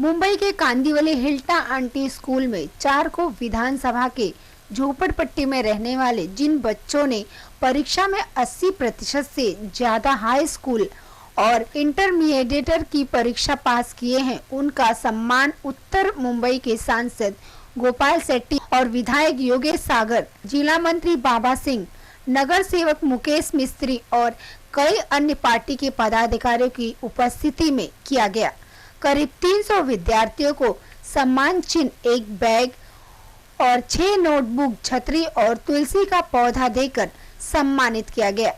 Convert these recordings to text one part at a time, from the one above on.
मुंबई के Kandivali हिल्टा aunty school में 4 को विधानसभा के झोपड़पट्टी में रहने वाले जिन बच्चों ने परीक्षा में 80% से ज्यादा हाई स्कूल और इंटरमीडिएट की परीक्षा पास किए हैं, उनका सम्मान उत्तर मुंबई के सांसद गोपाल सेट्टी और विधायक योगेश सागर, जिला मंत्री बाबा सिंह, नगर सेवक मुकेश मिस्त्री और कई अन्य पार्टी के पदाधिकारियों की उपस्थिति में किया गया। करीब 300 विद्यार्थियों को सम्मान चिन्ह, एक बैग और 6 नोटबुक, छतरी और तुलसी का पौधा देकर सम्मानित किया गया।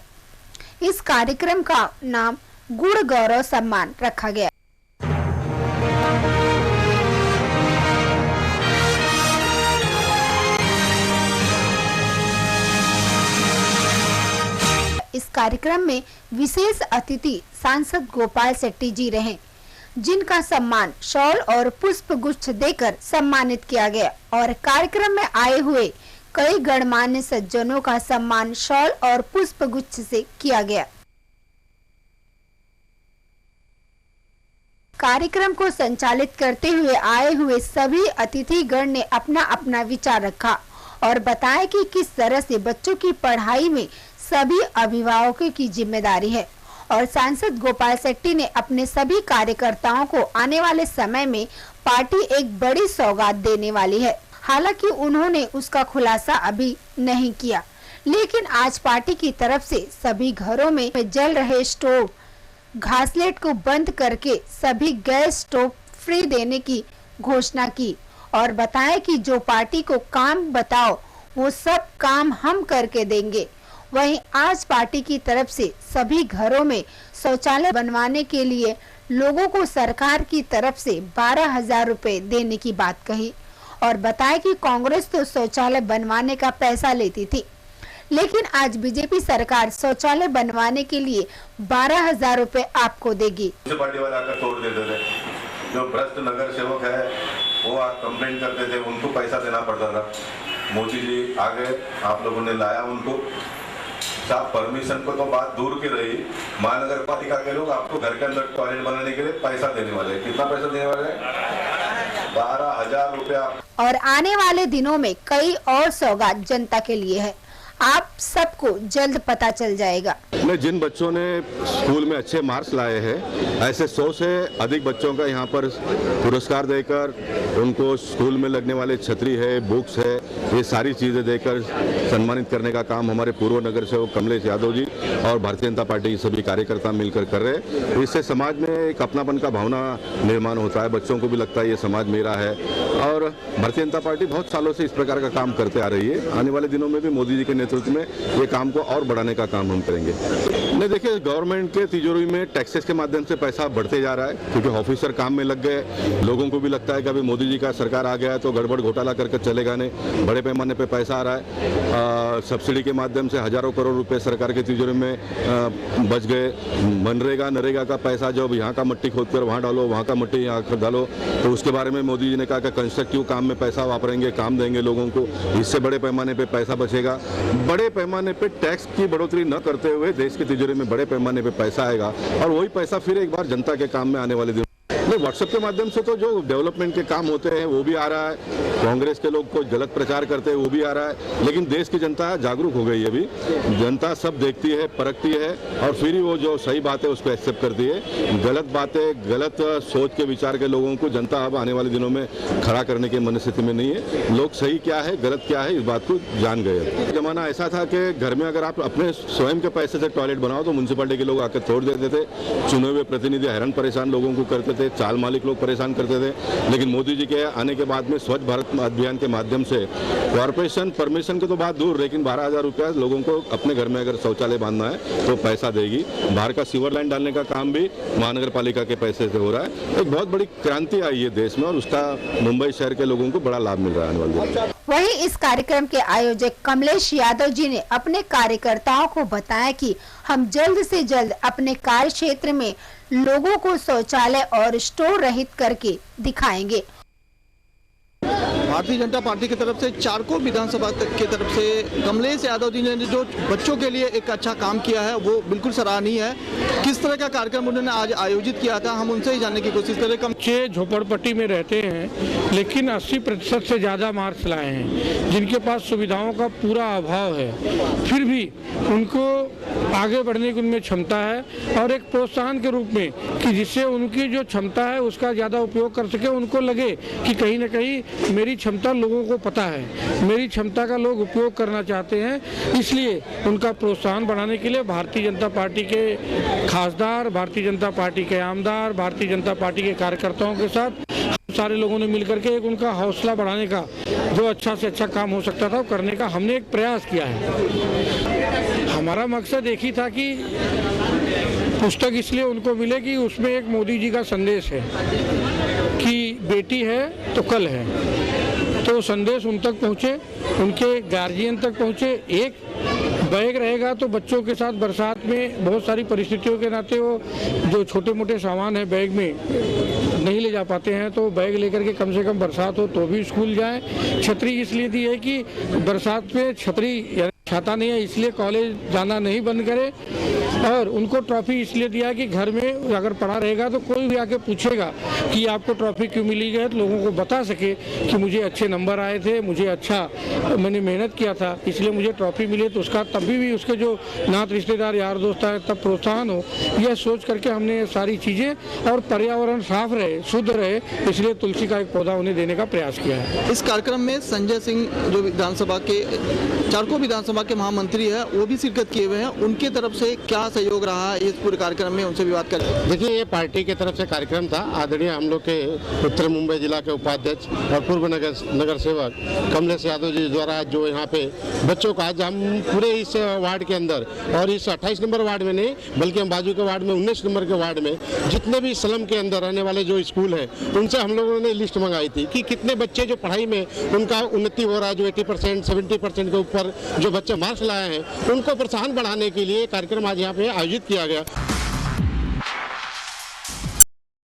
इस कार्यक्रम का नाम गुण गौरव सम्मान रखा गया। इस कार्यक्रम में विशेष अतिथि सांसद गोपाल सेट्टी जी रहे, जिनका सम्मान शॉल और पुष्प गुच्छ देकर सम्मानित किया गया और कार्यक्रम में आए हुए कई गणमान्य सज्जनों का सम्मान शॉल और पुष्प गुच्छ से किया गया। कार्यक्रम को संचालित करते हुए आए हुए सभी अतिथिगण ने अपना अपना विचार रखा और बताया कि किस तरह से बच्चों की पढ़ाई में सभी अभिभावकों की जिम्मेदारी है और सांसद गोपाल सेट्टी ने अपने सभी कार्यकर्ताओं को आने वाले समय में पार्टी एक बड़ी सौगात देने वाली है। हालांकि उन्होंने उसका खुलासा अभी नहीं किया, लेकिन आज पार्टी की तरफ से सभी घरों में जल रहे स्टोव, घासलेट को बंद करके सभी गैस स्टोव फ्री देने की घोषणा की और बताया कि जो पार्टी को काम बताओ वो सब काम हम करके देंगे। वहीं आज पार्टी की तरफ से सभी घरों में शौचालय बनवाने के लिए लोगों को सरकार की तरफ से 12,000 रुपए देने की बात कही और बताया कि कांग्रेस तो शौचालय बनवाने का पैसा लेती थी, लेकिन आज बीजेपी सरकार शौचालय बनवाने के लिए 12,000 रुपए आपको देगी। पार्टी वाले आकर तोड़ देते थे, जो भ्रष्ट नगर सेवक है वो कंप्लेंट करते थे, उनको पैसा देना पड़ता था। मोदी जी आ गए, आप लोगों ने लाया उनको। साहब परमिशन को तो बात दूर की रही, महानगर पालिका के लोग आपको घर के अंदर टॉयलेट बनाने के लिए पैसा देने वाले हैं। कितना पैसा देने वाले हैं? 12,000 रुपया। और आने वाले दिनों में कई और सौगात जनता के लिए है, आप सबको जल्द पता चल जाएगा। जिन बच्चों ने स्कूल में अच्छे मार्क्स लाए हैं, ऐसे 100 से अधिक बच्चों का यहाँ पर पुरस्कार देकर उनको स्कूल में लगने वाले छतरी है, बुक्स है, ये सारी चीज़ें देकर सम्मानित करने का काम हमारे पूर्व नगर सेवक कमलेश यादव जी और भारतीय जनता पार्टी के सभी कार्यकर्ता मिलकर कर रहे हैं। इससे समाज में एक अपनापन का भावना निर्माण होता है, बच्चों को भी लगता है ये समाज मेरा है और भारतीय जनता पार्टी बहुत सालों से इस प्रकार का काम करते आ रही है। आने वाले दिनों में भी मोदी जी के नेतृत्व में ये काम को और बढ़ाने का काम हम करेंगे। नहीं, देखिए, गवर्नमेंट के तिजोरी में टैक्सेस के माध्यम से पैसा बढ़ते जा रहा है क्योंकि ऑफिसर काम में लग गए। लोगों को भी लगता है कि अभी मोदी जी का सरकार आ गया है तो गड़बड़ घोटाला करके चलेगा नहीं, बड़े पैमाने पे पैसा आ रहा है। सब्सिडी के माध्यम से हजारों करोड़ रुपए सरकार के तिजोरी में बच गए। मनरेगा नरेगा का पैसा जब यहाँ का मिट्टी खोद कर वहाँ डालो, वहाँ का मिट्टी यहाँ डालो, तो उसके बारे में मोदी जी ने कहा कि कंस्ट्रक्टिव काम में पैसा वापरेंगे, काम देंगे लोगों को, इससे बड़े पैमाने पे पैसा बचेगा। बड़े पैमाने पे टैक्स की बढ़ोतरी न करते हुए देश की तिजोरी में बड़े पैमाने पे पैसा आएगा और वही पैसा फिर एक बार जनता के काम में आने वाले दिन। व्हाट्सएप के माध्यम से तो जो डेवलपमेंट के काम होते हैं वो भी आ रहा है, कांग्रेस के लोग को गलत प्रचार करते हैं वो भी आ रहा है, लेकिन देश की जनता जागरूक हो गई है। अभी जनता सब देखती है, परखती है और फिर ही वो जो सही बात है उसको एक्सेप्ट करती है। गलत बातें, गलत सोच के विचार के लोगों को जनता अब आने वाले दिनों में खड़ा करने की मनस्थिति में नहीं है। लोग सही क्या है, गलत क्या है, इस बात को जान गए। जमाना ऐसा था कि घर में अगर आप अपने स्वयं के पैसे से टॉयलेट बनाओ तो म्यूनसिपलिटी के लोग आकर तोड़ देते थे, चुने हुए प्रतिनिधि हैरान परेशान लोगों को करते थे, चाल मालिक लोग परेशान करते थे। लेकिन मोदी जी के आने के बाद में स्वच्छ भारत अभियान के माध्यम से कॉर्पोरेशन परमिशन की तो बात दूर, लेकिन 12,000 रुपया लोगों को अपने घर में अगर शौचालय बांधना है तो पैसा देगी। बाहर का सीवर लाइन डालने का काम भी महानगर पालिका के पैसे से हो रहा है। एक बहुत बड़ी क्रांति आई है देश में और उसका मुंबई शहर के लोगों को बड़ा लाभ मिल रहा है आने वाले दिन। वहीं इस कार्यक्रम के आयोजक कमलेश यादव जी ने अपने कार्यकर्ताओं को बताया कि हम जल्द से जल्द अपने कार्य क्षेत्र में लोगों को शौचालय और स्टोर रहित करके दिखाएंगे। भारतीय जनता पार्टी की तरफ से चारकोल विधानसभा की तरफ से कमलेश यादव जी ने जो बच्चों के लिए एक अच्छा काम किया है वो बिल्कुल सराहनीय है। किस तरह का कार्यक्रम उन्होंने आज आयोजित किया था, हम उनसे ही जानने की कोशिश करें। बच्चे झोपड़पट्टी में रहते हैं लेकिन 80% से ज़्यादा मार्क्स लाए हैं, जिनके पास सुविधाओं का पूरा अभाव है, फिर भी उनको आगे बढ़ने की उनमें क्षमता है और एक प्रोत्साहन के रूप में कि जिससे उनकी जो क्षमता है उसका ज़्यादा उपयोग कर सके, उनको लगे कि कहीं ना कहीं मेरी क्षमता लोगों को पता है, मेरी क्षमता का लोग उपयोग करना चाहते हैं। इसलिए उनका प्रोत्साहन बढ़ाने के लिए भारतीय जनता पार्टी के खासदार, भारतीय जनता पार्टी के आमदार, भारतीय जनता पार्टी के कार्यकर्ताओं के साथ सारे लोगों ने मिलकर के एक उनका हौसला बढ़ाने का, जो अच्छा से अच्छा काम हो सकता था वो करने का हमने एक प्रयास किया है। हमारा मकसद एक ही था कि पुस्तक इसलिए उनको मिले कि उसमें एक मोदी जी का संदेश है कि बेटी है तो कल है, तो संदेश उन तक पहुँचे, उनके गार्जियन तक पहुँचे। एक बैग रहेगा तो बच्चों के साथ बरसात में बहुत सारी परिस्थितियों के नाते वो जो छोटे मोटे सामान है बैग में नहीं ले जा पाते हैं, तो बैग लेकर के कम से कम बरसात हो तो भी स्कूल जाएं। छतरी इसलिए दी है कि बरसात में छतरी छाता नहीं है इसलिए कॉलेज जाना नहीं बंद करे, और उनको ट्रॉफी इसलिए दिया कि घर में अगर पड़ा रहेगा तो कोई भी आके पूछेगा कि आपको ट्रॉफी क्यों मिली है, तो लोगों को बता सके कि मुझे अच्छे नंबर आए थे, मुझे अच्छा मैंने मेहनत किया था इसलिए मुझे ट्रॉफी मिली, तो उसका तभी भी उसके जो नात रिश्तेदार यार दोस्त आए तब प्रोत्साहन हो, यह सोच करके हमने सारी चीज़ें, और पर्यावरण साफ रहे, शुद्ध रहे, इसलिए तुलसी का एक पौधा उन्हें देने का प्रयास किया है। इस कार्यक्रम में संजय सिंह जो विधानसभा के चारकोल विधानसभा के महामंत्री है वो भी शिरकत किए हुए हैं, उनके तरफ से क्या सहयोग रहा है इस पूरे कार्यक्रम में, उनसे भी बात करें। देखिए, ये पार्टी की तरफ से कार्यक्रम था। आदरणीय हम लोग के उत्तर मुंबई जिला के उपाध्यक्ष और पूर्व नगर सेवक कमलेश यादव जी द्वारा जो यहाँ पे बच्चों का, आज हम पूरे इस वार्ड के अंदर और इस 28 नंबर वार्ड में नहीं बल्कि हम बाजू के वार्ड में 19 नंबर के वार्ड में जितने भी स्लम के अंदर रहने वाले जो स्कूल है उनसे हम लोगों ने लिस्ट मंगाई थी कि कितने बच्चे जो पढ़ाई में उनका उन्नति हो रहा है, जो 80% 70% के ऊपर जो बच्चे मार्क्स लाए हैं उनको प्रोत्साहन बढ़ाने के लिए कार्यक्रम आज यहाँ पे आयोजित किया गया।